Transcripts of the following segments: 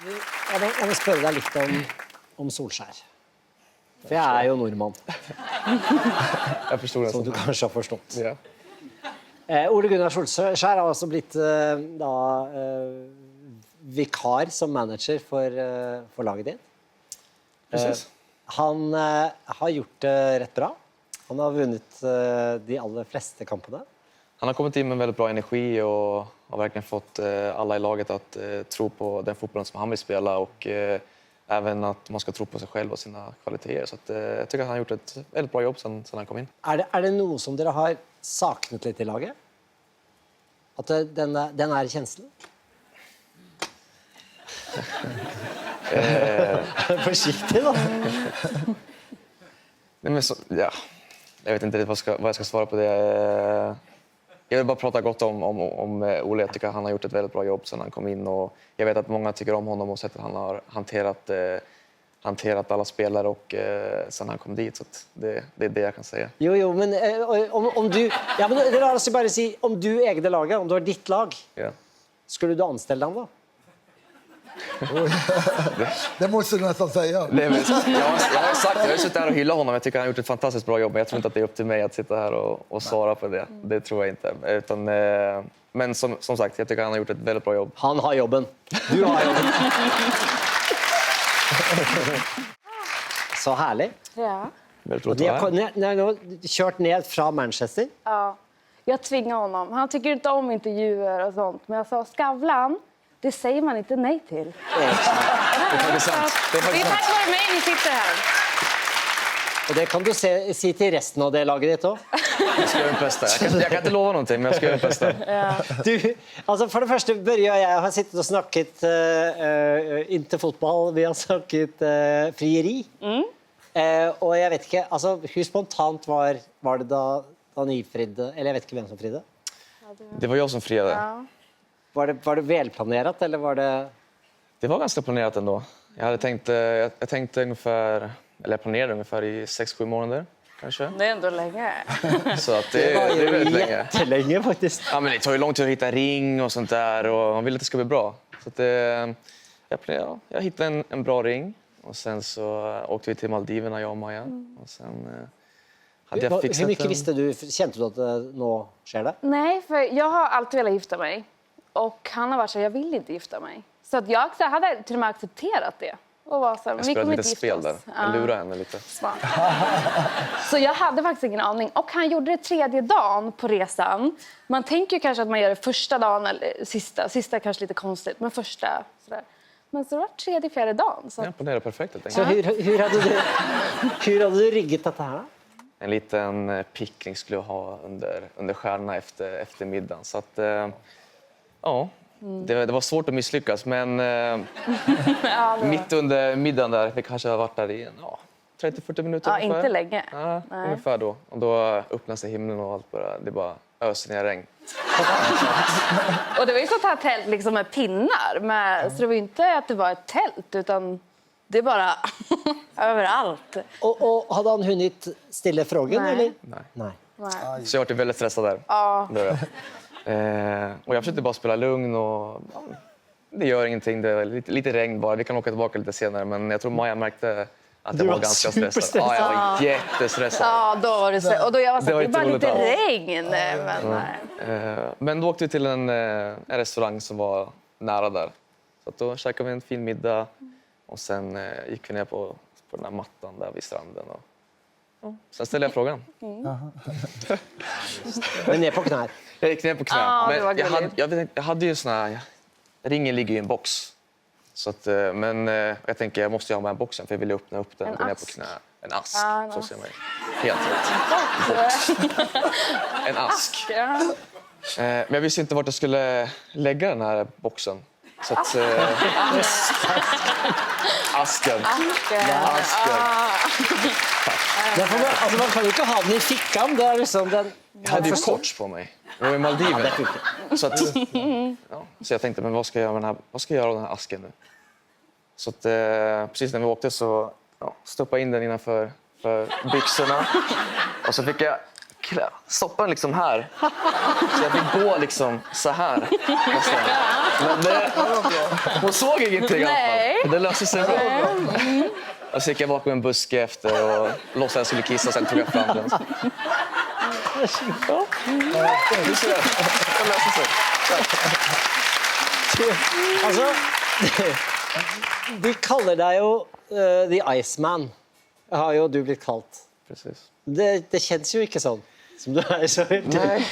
Jeg må spørre deg litt om Solskjær. For jeg er jo nordmann, Jag förstår det. som du kanskje har forstått. Ja. Ole Gunnar Solskjær har altså blitt vikar som manager for laget ditt. Precis. Han har gjort det rätt bra. Han har vunnit de allra flesta kampene. Han har kommit in med väldigt bra energi och har verkligen fått alla i laget att tro på den fotbollen som han vill spela och även att man ska tro på sig själv och sina kvaliteter. Så att, jag tycker att han har gjort ett väldigt bra jobb sedan han kom in. Er det noe som dere har saknet litt i laget? At den er kjenslen? Försiktig då. Nej, men så, ja. Jag vet inte riktigt vad jag ska svara på det. Jag vill bara prata gott om Ole. Jag tycker att han har gjort ett väldigt bra jobb sedan han kom in. Och jag vet att många tycker om honom och sättet han har hanterat alla spelare och sedan han kom dit. Så det är det jag kan säga. Jo, men om du... Ja, men det är alltså bara si, om du ägde laget, om du har ditt lag, Ja. skulle du anställa honom då? Det måste du nästan säga. Jag har sagt, jag har suttit här och hyllat honom. Jag tycker han har gjort ett fantastiskt bra jobb. Men jag tror inte att det är upp till mig att sitta här och svara på det. Det tror jag inte. Utan, men som sagt, jag tycker han har gjort ett väldigt bra jobb. Han har jobben. Du har jobben. Så härligt. Ja. Väldigt Och roligt de att har vara här. nu kört ned från Manchester. Ja. Jag tvingar honom. Han tycker inte om intervjuer och sånt. Men jag sa, Skavlan, det säger man inte nej till. Det är faktiskt sant. Det är Det är faktiskt sant. tack vare mig ni sitter här. Och det kan du se till resten av det laget ditt också. Jag ska göra mitt bästa. Jag kan inte lova någonting, men jag ska göra mitt bästa. Du, alltså för det första Börje och jag har suttit och snackat inte fotboll, vi har snackat frieri. Och jag vet inte, alltså hur spontant var det då ni fridde, eller jag vet inte vem som fridde. Det var jag som friade. Ja. Var det välplanerat eller var det... Det var ganska planerat ändå. Jag tänkte ungefär, eller jag planerade ungefär i 6-7 månader kanske. Det är ändå länge. Så att det är väldigt länge. Jättelänge faktiskt. Ja, men det tar ju lång tid att hitta en ring och sånt där och man vill att det ska bli bra. Så att jag hittade en bra ring och sen så åkte vi till Maldiverna, jag och Maja. Och sen hade jag fixat Hur mycket visste du, kände du att nu sker det? Nej, för jag har alltid velat gifta mig. Och han har varit så här, jag vill inte gifta mig. Så att jag hade till och med accepterat det. Och var så här, Jag vi spelade kommer lite inte spel gifta där. oss. Jag lurade henne lite. Smart. Så jag hade faktiskt ingen aning. Och han gjorde det 3:e dagen på resan. Man tänker ju kanske att man gör det första dagen eller sista. Sista är kanske lite konstigt, men första sådär. Men så var det 3:e, 4:e dagen. Så. Ja, på det är perfekt helt Så enkelt. hur hade du riggat detta här? En liten picknick skulle jag ha under stjärnorna efter middagen. Så att, ja, det var svårt att misslyckas. Men mitt under middagen där, vi kanske har varit där i 30-40 minuter Ja, ungefär. inte länge. Ja, ungefär då. Och då öppnade sig himlen och allt det bara öser ner regn. Och det var ju sånt här tält liksom med pinnar. Så det var ju inte att det var ett tält, utan det är bara överallt. Och hade han hunnit ställa frågan? Nej. Eller? Nej. Nej. Så jag var väldigt stressad där. Ja. Och jag försökte bara spela lugn och det gör ingenting. Det är lite regn bara. Vi kan åka tillbaka lite senare. Men jag tror Maja märkte att jag var ganska stressad. Ja, jag var jättestressad. Ja, då var det så. Och då jag var så Det var det är bara inte lite roligt regn. Men nej. Men då åkte vi till en restaurang som var nära där. Så att då käkade vi en fin middag och sen gick vi ner på den här mattan där vid stranden. Och sen ställde jag frågan. Men ner på knä. Jag gick ner på knä. Ja, det var men gulligt. jag hade ju sån här... Ringen ligger i en box. Så att, men jag tänker jag måste ju ha med boxen för jag vill öppna upp den och gå ner på knä. En ask, Ja, en så ask. ser man ju. Helt rätt. En ask. Ja. Men jag visste inte vart jag skulle lägga den här boxen. Så att, asken. Alltså man kan ju inte ha den i fickan. Det är liksom den... Jag hade ju shorts på mig. Jag var i Maldiverna. Så, så jag tänkte, men vad ska jag göra av den här asken nu? Så att, precis när vi åkte så stoppade jag in den innanför byxorna. Och så fick jag stoppade den liksom här. Så jag fick gå liksom så här. Men hon såg ingenting i alla fall. Det löste sig bra. Och så gick jag bakom en buske efter och låtsades att jag skulle kissa, sen tog jag fram den. Ja. Du ser, det löser sig. Altså, de kaller deg jo The Iceman. Har jo du blitt kalt. Precis. Det känns ju inte sån som du är så Nej,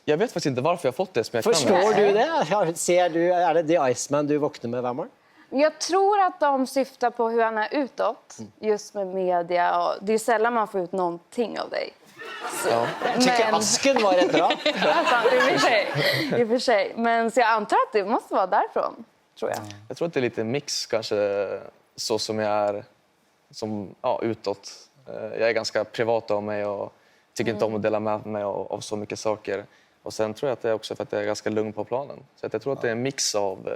jag vet faktiskt inte varför jag har fått det. Som jag Förstår du det? Ser du, är det The Iceman du vaknar med hver morgon? Jag tror att de syftar på hur han är utåt, just med media. Och det är sällan man får ut någonting av dig. Ja. Jag tycker asken var rätt bra. Alltså, i och för sig. Men så jag antar att det måste vara därifrån, tror jag. Jag tror att det är lite mix kanske, så som jag är som, utåt. Jag är ganska privat av mig och tycker inte om att dela med mig av så mycket saker. Och sen tror jag att det är också för att jag är ganska lugn på planen. Så att jag tror att det är en mix av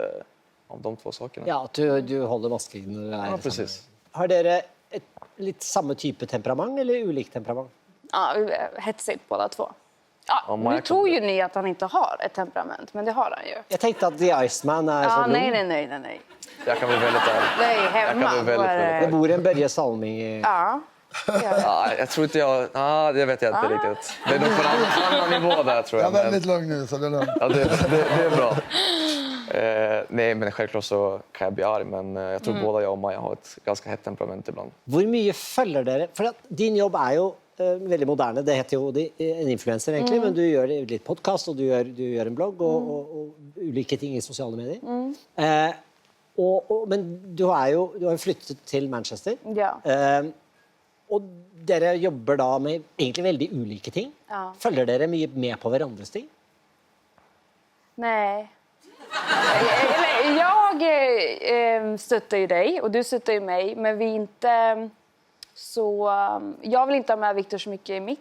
de två sakerna. Ja, att du håller masken. Ja, precis. Har dere ett lite samma typ av temperament eller olikt temperament? Ja, hetsigt båda två. Ja, nu tror ju ni att han inte har ett temperament, men det har han ju. Jag tänkte att The Iceman är så lugn. Nej. Jag kan bli väldigt ärlig. Nej, hemma. Det bor en Börje Salming i... Ja. Ja, jag tror inte jag... det vet jag inte riktigt. Det är nog på en annan nivå där, tror jag. Jag är väldigt lugn nu, så det är lugnt. Ja, det är bra. Nej, men självklart så kan jag bli arg, men jag tror båda jag och Maja har ett ganska hett temperament ibland. Hur mycket följer dere? För att din jobb är ju väldigt moderne. Det heter ju en influencer egentligen, men du gör lite podcast och du gör en blogg och olika ting i sociala medier. Men du har ju flyttat till Manchester. Ja. Och dere jobbar då med egentligen väldigt olika ting. Ja. Följer dere mycket med på varandras ting? Nej. Jag stöttar ju dig och du stöttar ju mig, men vi inte så... Jag vill inte ha med Victor så mycket i mitt.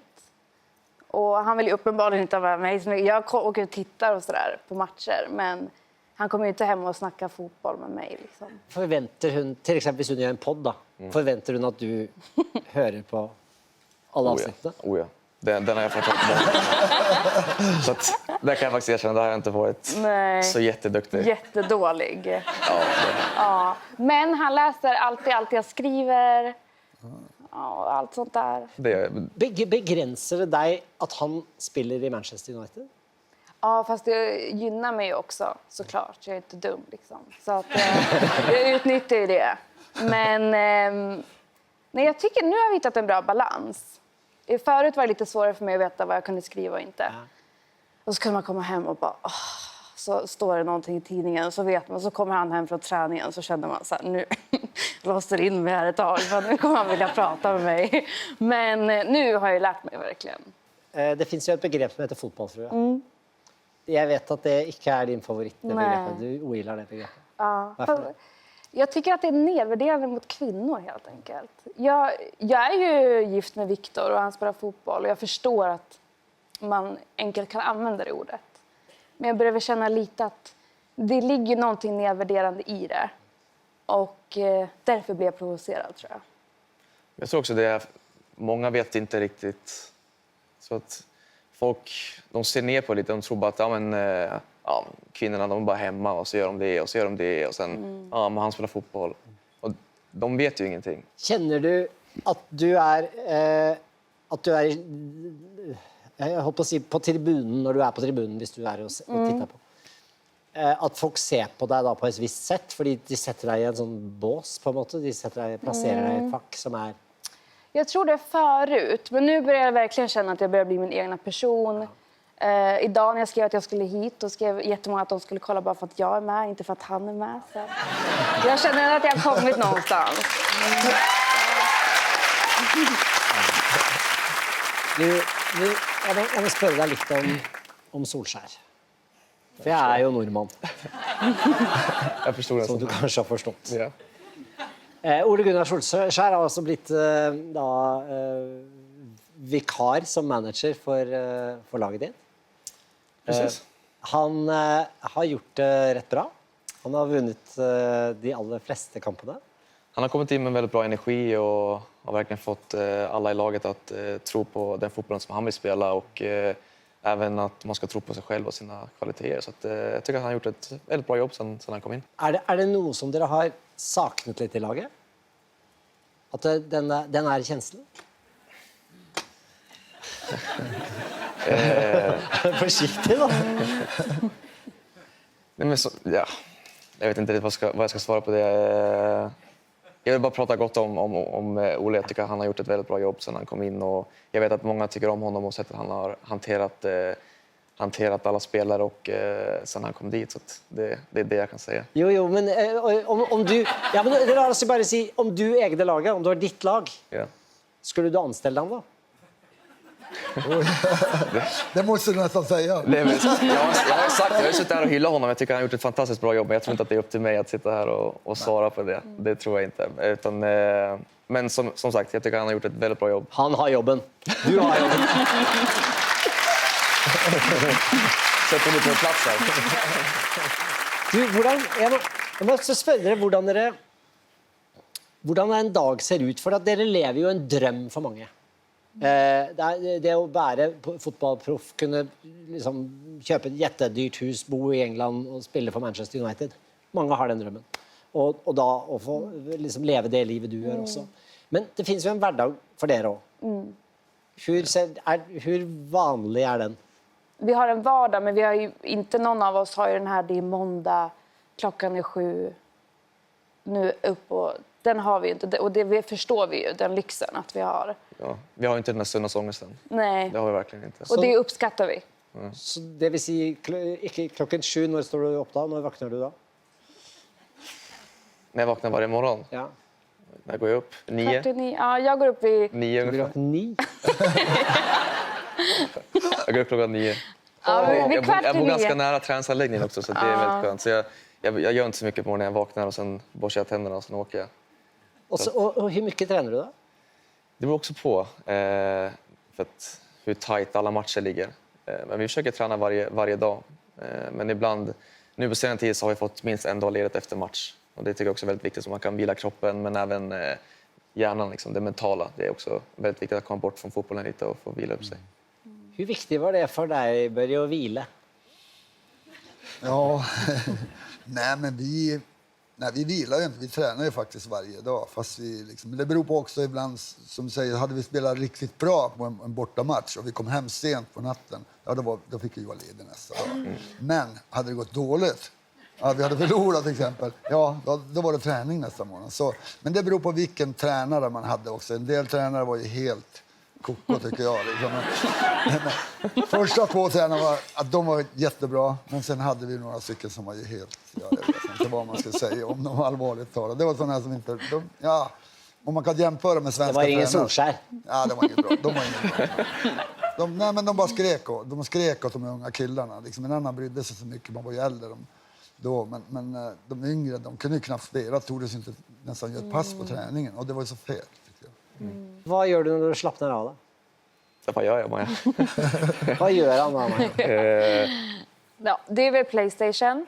Och han vill ju uppenbarligen inte ha med mig så mycket. Jag åker och tittar och sådär på matcher, men han kommer ju inte hem och snacka fotboll med mig. Liksom. Förväntar hon, till exempel om hon gör en podd då, förväntar hon att du hör på alla avsnitten? Ja. Den har jag fått. Så att, där kan jag faktiskt erkänna, det har jag inte varit så jätteduktig. Jättedålig. Ja. Ja. Men han läser alltid allt jag skriver. Ja, allt sånt där. Begränsar det dig att han spelar i Manchester United? Ja, fast det gynnar mig också, såklart. Jag är inte dum, liksom. Så att, jag utnyttjar ju det. Men nej, jag tycker nu har vi hittat en bra balans. Förut var det lite svårare för mig att veta vad jag kunde skriva och inte. Ja. Och så kunde man komma hem och bara... så står det någonting i tidningen, så vet man. Så kommer han hem från träningen, så känner man så här, nu låser in mig här ett tag. För nu kommer han vilja prata med mig. Men nu har jag lärt mig verkligen. Det finns ju ett begrepp som heter fotbollsfrue. Jag vet att det inte är din favorit. Du ogillar det begreppet. Ja. Varför? Jag tycker att det är nedvärderande mot kvinnor, helt enkelt. Jag är ju gift med Victor och han spelar fotboll. Och jag förstår att man enkelt kan använda det ordet. Men jag börjar känna lite att det ligger någonting nedvärderande i det. Och därför blir jag provocerad, tror jag. Jag tror också det. Många vet inte riktigt. Så att folk, de ser ner på lite. De tror bara att kvinnorna, de är bara hemma och så gör de det och så gör de det. Och sen, men han spelar fotboll. Och de vet ju ingenting. Känner du att du är... jag hoppas att säga på tribunen, när du är på tribunen, hvis du är och tittar på. Att folk ser på dig då på ett visst sätt, för de sätter dig i en sån bås på något sätt. De placerar dig i ett fack som är... Jag tror det förut, men nu börjar jag verkligen känna att jag börjar bli min egna person. Idag när jag skrev att jag skulle hit, då skrev jättemånga att de skulle kolla bara för att jag är med, inte för att han är med. Så jag känner att jag har kommit någonstans. Jag måste fråga dig lite om Solskjær. För jag är ju norrman. Jag förstår det. Som du kanske har förstått. Ja. Ole Gunnar Solskjær har också blivit vikar som manager för laget ditt. Precis. Han har gjort det rätt bra. Han har vunnit de allra flesta kamperna. Han har kommit in med väldigt bra energi och har verkligen fått alla i laget att tro på den fotbollen som han vill spela och även att man ska tro på sig själv och sina kvaliteter. Så att, jag tycker att han har gjort ett väldigt bra jobb sedan han kom in. Er det noe som dere har saknet litt i laget? At den er kjenslen? Forsiktig, da. Nej, men ja, jag vet inte riktigt vad jag ska svara på det. Jag vill bara prata gott om Ole. Jag tycker att han har gjort ett väldigt bra jobb sedan han kom in. Och jag vet att många tycker om honom och sättet han har hanterat alla spelare och sedan han kom dit. Så det är det jag kan säga. Jo, men om du... Ja, men la oss bare si, om du ägde laget, om du har ditt lag, Ja. skulle du anställa han då? Det måste du nästan säga. Jag har suttit här och hyllat honom. Jag tycker han har gjort ett fantastiskt bra jobb. Men jag tror inte att det är upp till mig att sitta här och svara på det. Det tror jag inte. Utan, men som sagt, jag tycker han har gjort ett väldigt bra jobb. Han har jobben. Du har jobben. Sätt honom på plats här. Du, jeg må spørre dere hvordan en dag ser ut. For at dere lever jo en drøm for mange. Det å være fotballproff, kunne liksom kjøpe et jättedyrt hus, bo i England og spille for Manchester United. Mange har den drømmen. Og da å få liksom leve det livet du gjør også. Men det finnes jo en hverdag for dere også. Hur vanlig er den? Vi har en vardag, men vi har ju inte någon av oss har ju den här, det är måndag, klockan är 7, nu upp och den har vi inte. Och det förstår vi ju, den lyxen att vi har. Ja, vi har inte den här söndagsångesten. Nej. Det har vi verkligen inte. Och det uppskattar vi. Så det vil si, ikke klokken 7, når står du opp da? Når vakner du da? När jag vaknar varje morgon. Ja. När går jag upp? 9. 49. Ja, jag går upp vid... 9 ungefär. 9? Jag går upp klockan 9. Ja, vid kvart Jag i bor 9. ganska nära träningsanläggningen också, så det är väldigt skönt. Så jag gör inte så mycket på när jag vaknar och sen borstar jag tänderna och sen åker jag. Og hur mycket tränar du da? Det beror också på för att hur tajt alla matcher ligger. Men vi försöker träna varje dag. Men ibland, nu på senare tid så har vi fått minst en dag ledigt efter match. Och det tycker jag också är väldigt viktigt, så man kan vila kroppen men även hjärnan, liksom, det mentala. Det är också väldigt viktigt att komma bort från fotbollen lite och få vila upp sig. Hur viktigt var det för dig, Börje, att vila? Ja, nej men vi vilar ju inte. Vi tränar ju faktiskt varje dag. Fast men det beror på också ibland, som du säger, hade vi spelat riktigt bra på en bortamatch och vi kom hem sent på natten, ja då fick vi vara lediga nästa dag. Men hade det gått dåligt, vi hade förlorat till exempel, ja då var det träning nästa månad. Så, men det beror på vilken tränare man hade också. En del tränare var ju helt koko tycker jag. Liksom. Första 2 tränarna var jättebra, men sen hade vi några stycken som var ju helt... jag vet inte vad man ska säga om dem allvarligt talat. Det var sådana som inte... om man kan jämföra med svenska tränare... Det var ingen Solskär. Ja, det var inget bra. De var inget bra. De bara skrek åt de unga killarna. Liksom, en annan brydde sig så mycket, man var ju äldre då. Men de yngre, de kunde ju knappt spela, tordes inte nästan göra ett pass på träningen. Och det var ju så fel, tycker jag. Vad gör du när du slappnar av då? Vad gör jag, Maja? Vad gör han då? Ja, det är väl PlayStation.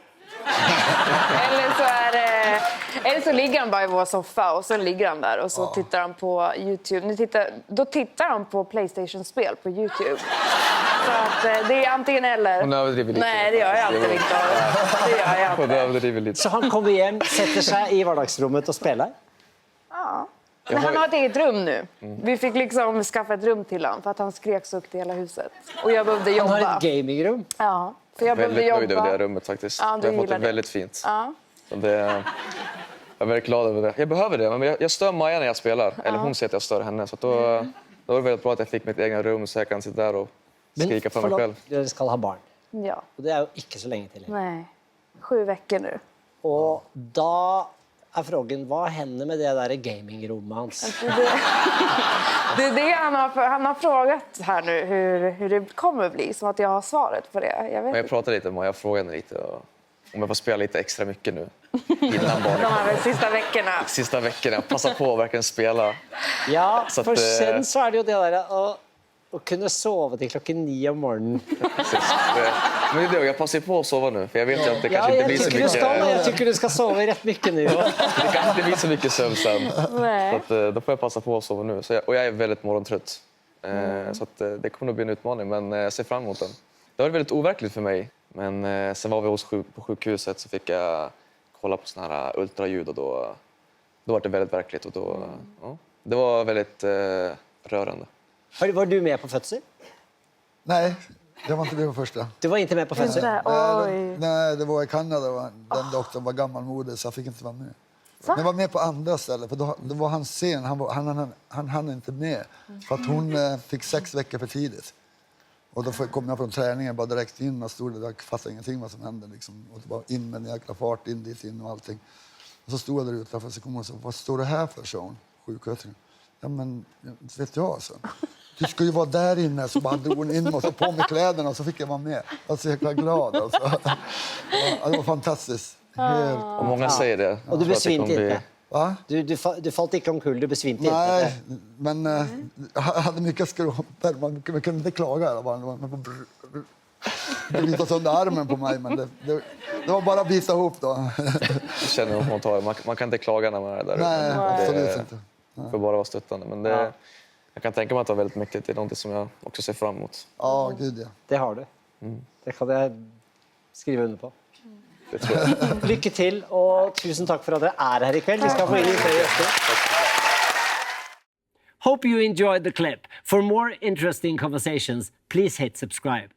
Eller så ligger han bara i vår soffa och så ligger han där och så tittar han på YouTube. Då tittar han på PlayStation-spel på YouTube. Så att det är antingen eller. Hon överdriver lite. Nej, det gör jag inte, Victor. Det gör jag Hon överdriver lite. Så han kommer hem, sätter sig i vardagsrummet och spelar? Ja. Men han har ett eget rum nu. Vi fick liksom skaffa ett rum till honom för att han skrek så högt i hela huset. Och jag behövde jobba. Han har ett gamingrum? Ja, för jag behövde väldigt jobba. nöjd över det här rummet faktiskt. Ja, jag har fått det väldigt fint. Ja. Så jag är väldigt glad över det. Jag behöver det, men jag stör Maja när jag spelar. Eller hon säger att jag stör henne. Så då var det väldigt bra att jag fick mitt egna rum så jag kan sitta där och skrika för mig själv. Du ska ha barn. Ja. Och det är ju inte så länge till. Nej, 7 veckor nu. Och då är frågan, vad händer med det där gamingrummet hans? Det är det han har frågat här nu, hur det kommer att bli. Som att jag har svaret på det. Jag pratade lite med Maja, jag frågade henne lite om jag får spela lite extra mycket nu. Innan barnen. De här sista veckorna. Passa på att verkligen spela. Ja, så för att, sen så är det ju det där att att kunna sova till 9 om morgonen. Precis. Men det är det, jag passar på att sova nu, för jag vet ju att det Ja, kanske inte jag blir så tycker, mycket. jag tycker du ska sova rätt mycket nu. Det kanske inte blir så mycket sömn sen. Nej. Så att, då får jag passa på att sova nu. Och jag är väldigt morgontrött. Så att, det kommer nog bli en utmaning, men jag ser fram emot den. Det var väldigt overkligt för mig. Men sen var vi på sjukhuset, så fick jag kolla på såna här ultraljud och då var det väldigt verkligt. Och ja, det var väldigt rörande. Var du med på födsel? Nej, jag var inte med på första. Du var inte med på födsel? Nej, det var i Kanada. Den doktorn var gammalmodig så jag fick inte vara med. Men jag var med på andra ställen, för då var han sen. Han hann inte med. För att hon fick 6 veckor för tidigt. Och då kom jag från träningen bara direkt in och stod där. Jag fattade ingenting vad som hände. Liksom. Och det var in med en jäkla fart, in dit in och allting. Och så stod jag där utanför, så kom hon och sa, vad står det här för, sa hon, sjuksköterskan. Ja, men vet jag, så. Du ska ju vara där inne, så bara drog hon in och så på med kläderna och så fick jag vara med. Jag var så jäkla glad. Alltså. Ja, det var fantastiskt. Och många säger det. Och du besvimte inte? Va? Du fallt inte omkull, du besvimte inte? Nej, men jag hade mycket skrumpor. Man kunde inte klaga i alla fall. Det bitade sönder armen på mig, men det var bara att bita ihop då. Jag känner hur man tar. Man kan inte klaga när man är där. Nej, absolut inte. Det får bara vara stöttande. Men jag kan tänka mig att det var väldigt mäktigt. Det är något som jag också ser fram emot. Ja, gud ja. Det har du. Det kan jag skriva under på. Det tror jag. Lycka till och tusen tack för att du är här ikväll. Vi ska få in i fler gäster. Hope you enjoyed the clip. For more interesting conversations, please hit subscribe.